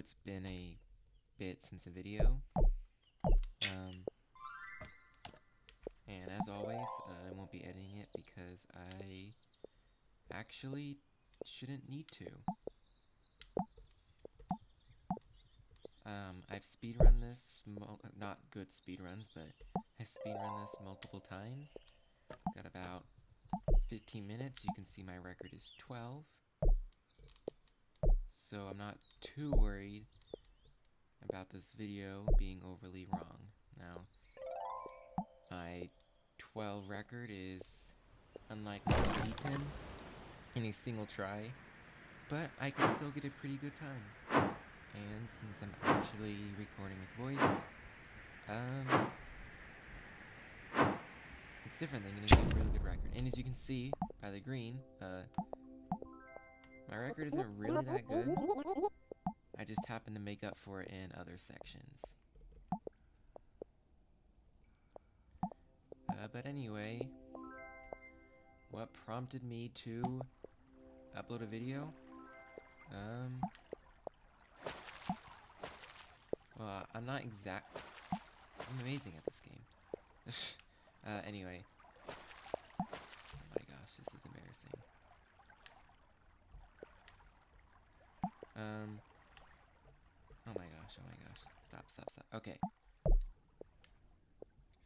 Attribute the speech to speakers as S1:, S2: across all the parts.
S1: it's been a bit since a video. And as always, I won't be editing it because I actually shouldn't need to. I've speedrun this, not good speedruns, but I speedrun this multiple times. Got about 15 minutes. You can see my record is 12. So I'm not too worried about this video being overly wrong. Now, my 12 record is unlikely to be beaten in a single try, but I can still get a pretty good time. And since I'm actually recording with voice, it's different than getting a really good record. And as you can see by the green, my record isn't really that good. I just happen to make up for it in other sections. But anyway, what prompted me to upload a video? Well, I'm amazing at this game. Anyway. Oh my gosh, this is embarrassing. Oh my gosh. Stop. Okay.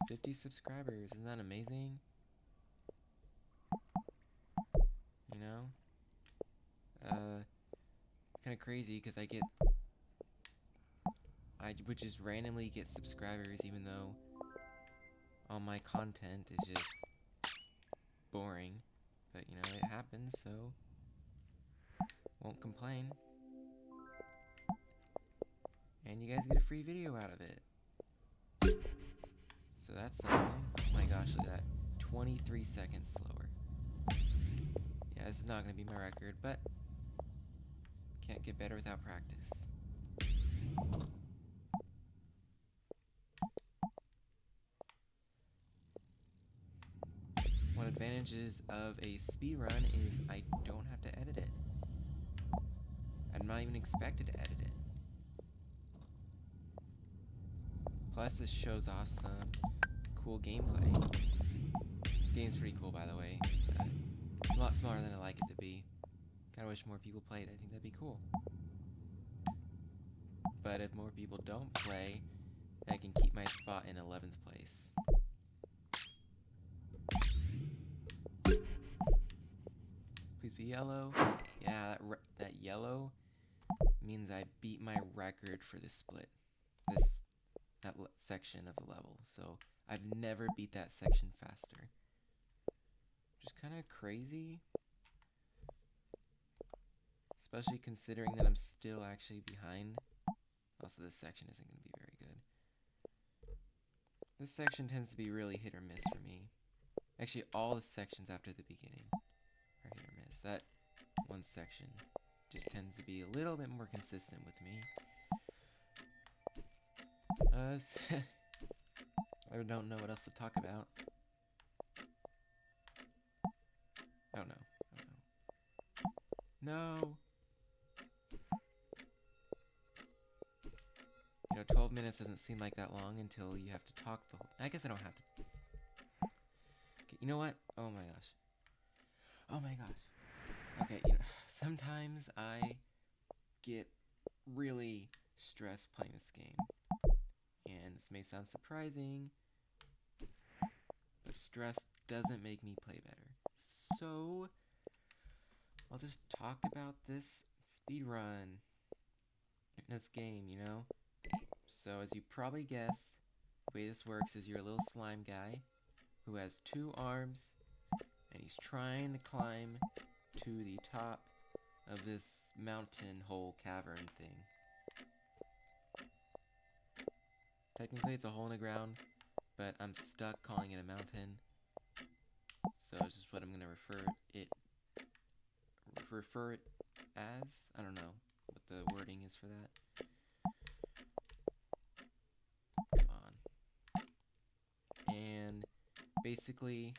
S1: 50 subscribers, isn't that amazing? You know? Kind of crazy because I would just randomly get subscribers even though all my content is just boring. But, you know, it happens, so won't complain. And you guys get a free video out of it. So that's something. Oh my gosh, look at that. 23 seconds slower. Yeah, this is not going to be my record, but can't get better without practice. One advantages of a speedrun is I don't have to edit it. I'm not even expected to edit it. Plus, this shows off some cool gameplay. The game's pretty cool, by the way. It's a lot smaller than I like it to be. Kinda wish more people played. I think that'd be cool. But if more people don't play, I can keep my spot in 11th place. Please be yellow. Yeah, that yellow means I beat my record for this split. That section of the level. So I've never beat that section faster. Just kind of crazy. Especially considering that I'm still actually behind. Also, this section isn't going to be very good. This section tends to be really hit or miss for me. Actually, all the sections after the beginning are hit or miss. That one section just tends to be a little bit more consistent with me. I don't know what else to talk about. Oh no. No! You know, 12 minutes doesn't seem like that long until you have to talk the whole... I guess I don't have to... Okay, you know what? Oh my gosh. Oh my gosh. Okay, you know, sometimes I get really stressed playing this game. And this may sound surprising, but stress doesn't make me play better. So, I'll just talk about this speedrun in this game, you know? So, as you probably guessed, the way this works is you're a little slime guy who has 2 arms, and he's trying to climb to the top of this mountain hole cavern thing. Technically it's a hole in the ground, but I'm stuck calling it a mountain. So it's just what I'm going to refer it as. I don't know what the wording is for that. Come on. And basically,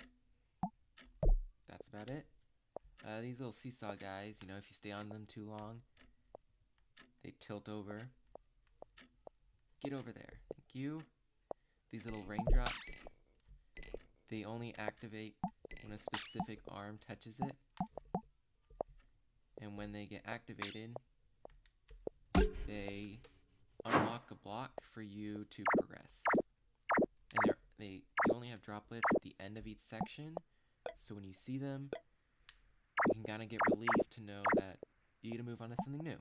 S1: that's about it. These little seesaw guys, you know, if you stay on them too long, they tilt over. Get over there. Thank you. These little raindrops, they only activate when a specific arm touches it. And when they get activated, they unlock a block for you to progress. And you only have droplets at the end of each section, so when you see them, you can kind of get relieved to know that you need to move on to something new.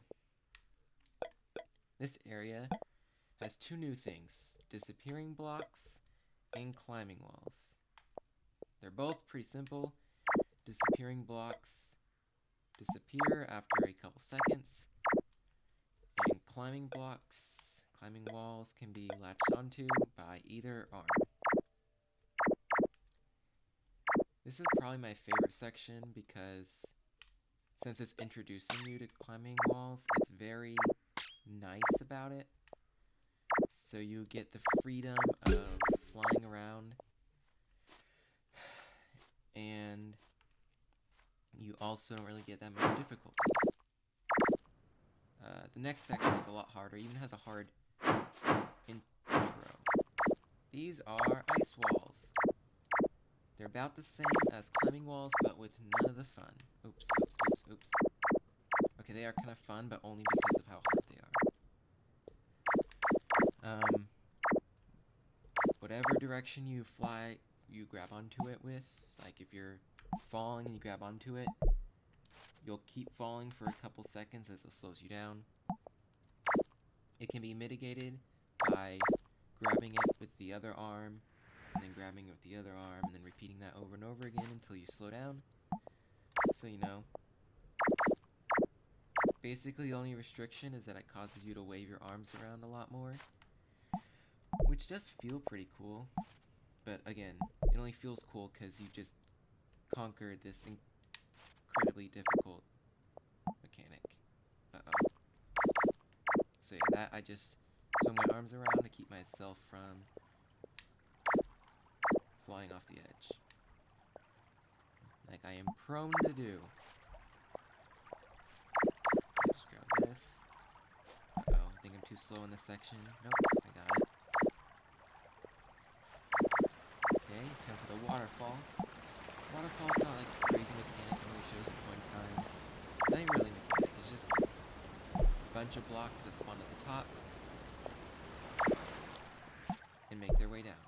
S1: This area has two new things, disappearing blocks and climbing walls. They're both pretty simple. Disappearing blocks disappear after a couple seconds, and climbing walls can be latched onto by either arm. This is probably my favorite section because since it's introducing you to climbing walls, it's very nice about it. So you get the freedom of flying around, and you also don't really get that much difficulty. The next section is a lot harder, even has a hard intro. These are ice walls. They're about the same as climbing walls, but with none of the fun. Oops. Okay, they are kind of fun, but only because of how hard they are. Whatever direction you fly, you grab onto it with. Like if you're falling and you grab onto it, you'll keep falling for a couple seconds as it slows you down. It can be mitigated by grabbing it with the other arm, and then grabbing it with the other arm, and then repeating that over and over again until you slow down. So, you know, basically the only restriction is that it causes you to wave your arms around a lot more, which does feel pretty cool. But again, it only feels cool because you just conquered this incredibly difficult mechanic. So yeah, that I just swing my arms around to keep myself from flying off the edge, like I am prone to do. Just grab this. I think I'm too slow in this section. Nope, I got it. Okay, time for the waterfall. Waterfall's not like a crazy mechanic, it only shows you one time. Not even really mechanic, it's just a bunch of blocks that spawn at the top and make their way down.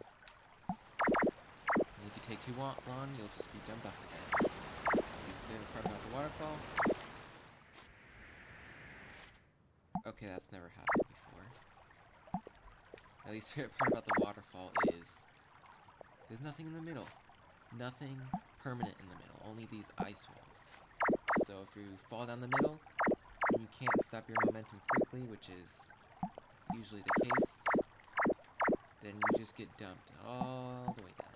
S1: And if you take too long, you'll just be dumped off the edge. My least favorite part about the waterfall. Okay, that's never happened before. My least favorite part about the waterfall is there's nothing in the middle. Nothing permanent in the middle, only these ice walls. So if you fall down the middle and you can't stop your momentum quickly, which is usually the case, then you just get dumped all the way down.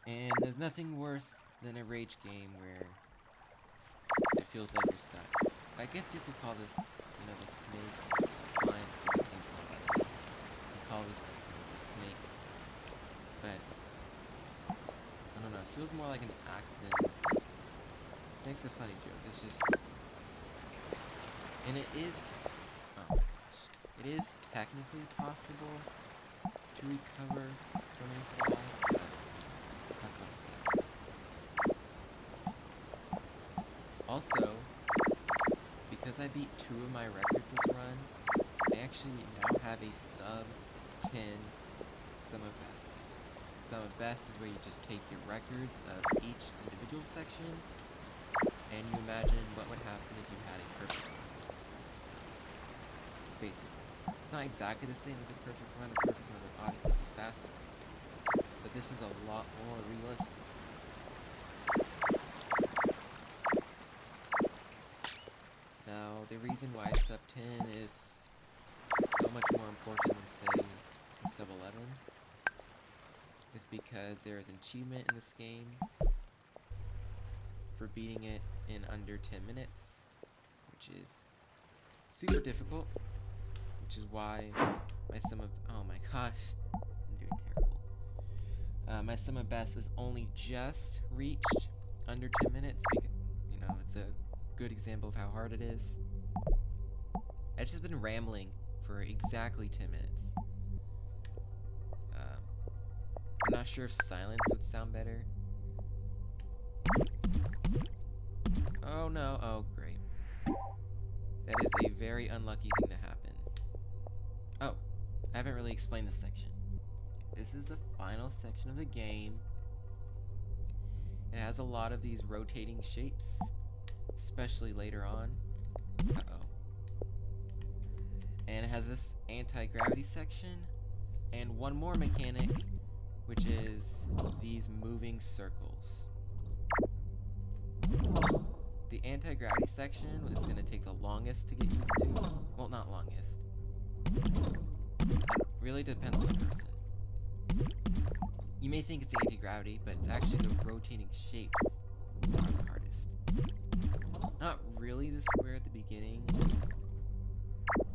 S1: And there's nothing worse than a rage game where it feels like you're stuck. I guess you could call this, you know, the snake, the slime, this game's called that. You call this the snake, but I don't know, it feels more like an accident than a snake. Snake's a funny joke, it's just, and it is, oh my gosh, it is technically possible to recover from a fall, but have fun with it. Also, because I beat 2 of my records this run, I actually now have a sub 10 sum of best. Sum of best is where you just take your records of each individual section and you imagine what would happen if you had a perfect run. Basically. It's not exactly the same as a perfect run. A perfect run would obviously be faster. But this is a lot more realistic. Now, the reason why sub 10 is so much more important than, say, sub 11 is because there is an achievement in this game for beating it in under 10 minutes, which is super difficult, which is why my sum of, oh my gosh, I'm doing terrible. My sum of best is only just reached under 10 minutes because, you know, it's a good example of how hard it is. I've just been rambling for exactly 10 minutes. I'm not sure if silence would sound better. Oh no, oh great. That is a very unlucky thing to happen. Oh, I haven't really explained this section. This is the final section of the game. It has a lot of these rotating shapes, especially later on. Uh-oh. And it has this anti-gravity section, and one more mechanic, which is these moving circles. The anti-gravity section is going to take the longest to get used to. Well, not longest. It really depends on the person. You may think it's the anti-gravity, but it's actually the rotating shapes that are the hardest. Not really the square at the beginning.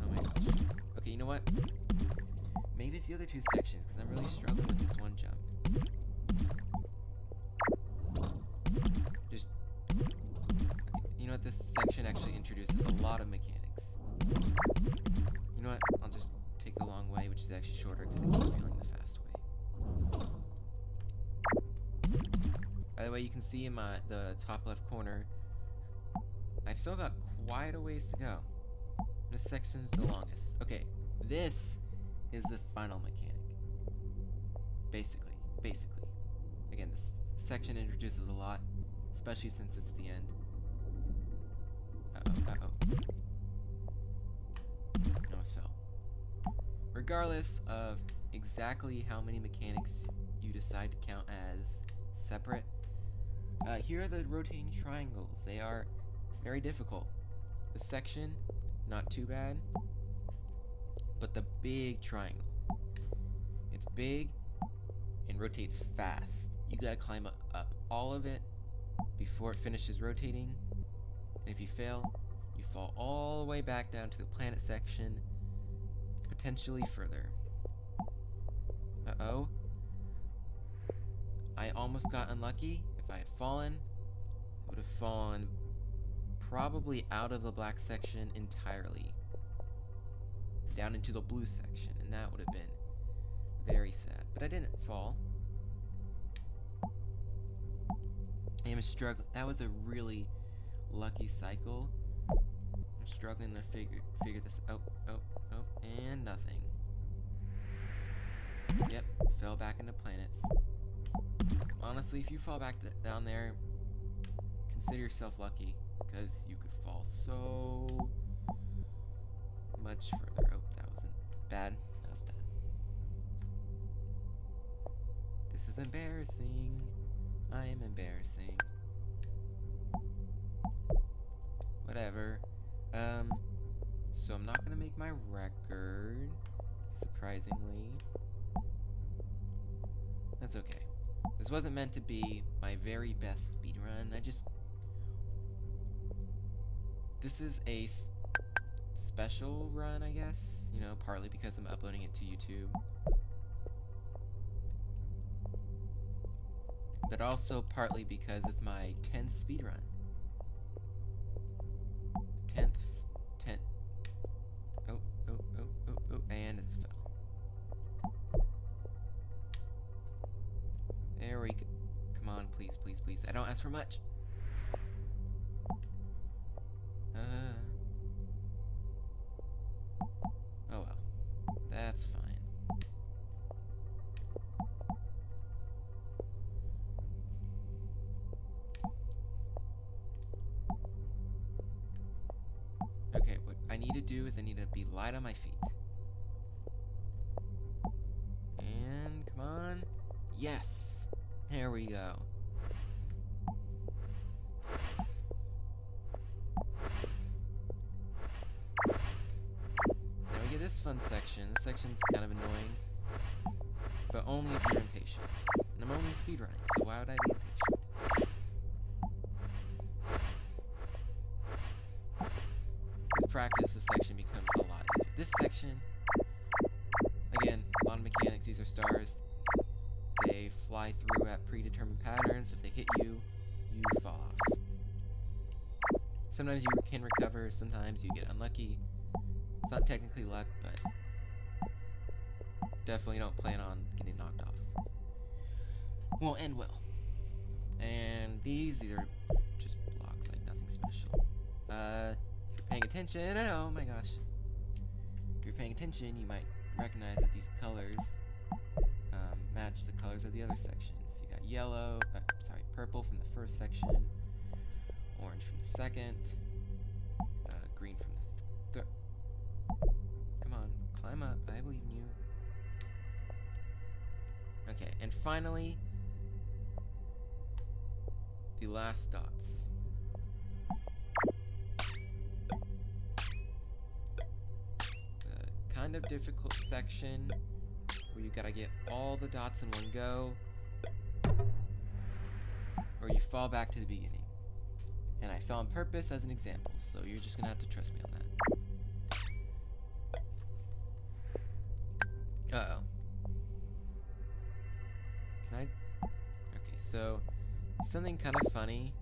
S1: Oh my gosh. Okay, you know what? Maybe it's the other two sections, because I'm really struggling with this one jump. Just... Okay, you know what? This section actually introduces a lot of mechanics. You know what? I'll just take the long way, which is actually shorter, because I keep feeling the fast way. By the way, you can see in the top left corner, I've still got quite a ways to go. This section's the longest. Okay, this is the final mechanic. Basically. Again, this section introduces a lot, especially since it's the end. Uh-oh. I almost fell. Regardless of exactly how many mechanics you decide to count as separate, here are the rotating triangles. They are very difficult. This section, not too bad, but the big triangle. It's big and rotates fast. You gotta climb up all of it before it finishes rotating. And if you fail, you fall all the way back down to the planet section, potentially further. Uh-oh. I almost got unlucky. If I had fallen, I would have fallen probably out of the black section entirely, down into the blue section, and that would have been very sad. But I didn't fall. I am struggling. That was a really lucky cycle. I'm struggling to figure this out. Oh, and nothing. Yep, fell back into planets. Honestly, if you fall back down there, consider yourself lucky, because you could fall so much further. Oh, that wasn't bad. That was bad. This is embarrassing. I am embarrassing. Whatever. So I'm not gonna make my record, surprisingly. That's okay. This wasn't meant to be my very best speedrun. This is a special run, I guess. You know, partly because I'm uploading it to YouTube. But also partly because it's my 10th speedrun. 10th. Oh, and it fell. There we go. Come on, please. I don't ask for much. Oh well. That's fine. Okay, what I need to do is I need to be light on my feet. And come on. Yes! There we go. Now we get this fun section. This section's kind of annoying, but only if you're impatient. And I'm only speedrunning, so why would I be impatient? With practice, this section becomes a lot easier. This section, again, a lot of mechanics. These are stars. They fly through at predetermined patterns. If they hit you, you fall off. Sometimes you can recover, sometimes you get unlucky. It's not technically luck, but definitely don't plan on getting knocked off. Won't end well. And these are just blocks, like nothing special. If you're paying attention, oh my gosh. If you're paying attention, you might recognize that these colors match the colors of the other sections. You got yellow, purple from the first section, orange from the second, green from the third. Come on, climb up, I believe in you. Okay, and finally, the last dots. The kind of difficult section where you gotta get all the dots in one go, or you fall back to the beginning. And I fell on purpose as an example, so you're just gonna have to trust me on that. Uh-oh. Can I? Okay, so something kind of funny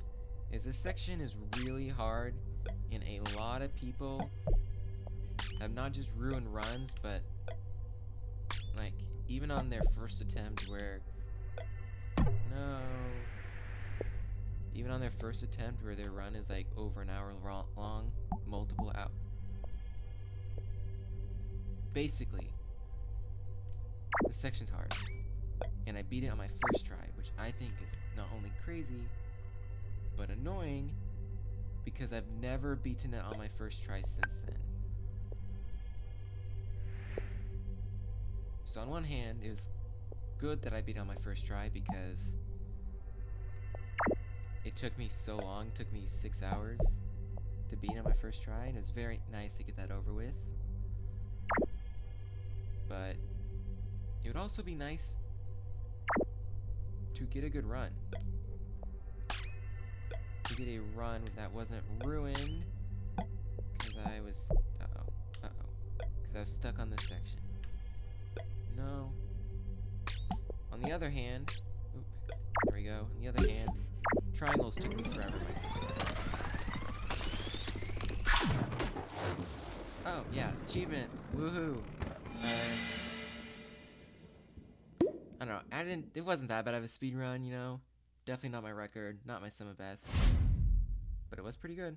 S1: is this section is really hard, and a lot of people have not just ruined runs, but like even on their first attempt even on their first attempt where their run is like over an hour long, multiple out. Basically, this section's hard, and I beat it on my first try, which I think is not only crazy, but annoying, because I've never beaten it on my first try since then. So on one hand, it was good that I beat it on my first try because it took me so long, it took me 6 hours to beat it on my first try, and it was very nice to get that over with. But it would also be nice to get a good run. To get a run that wasn't ruined because I was because I was stuck on this section. No. On the other hand, there we go. On the other hand, triangles took me forever. Oh yeah, achievement! Woohoo! I don't know. It wasn't that bad of a speed run, you know. Definitely not my record, not my sum of best, but it was pretty good.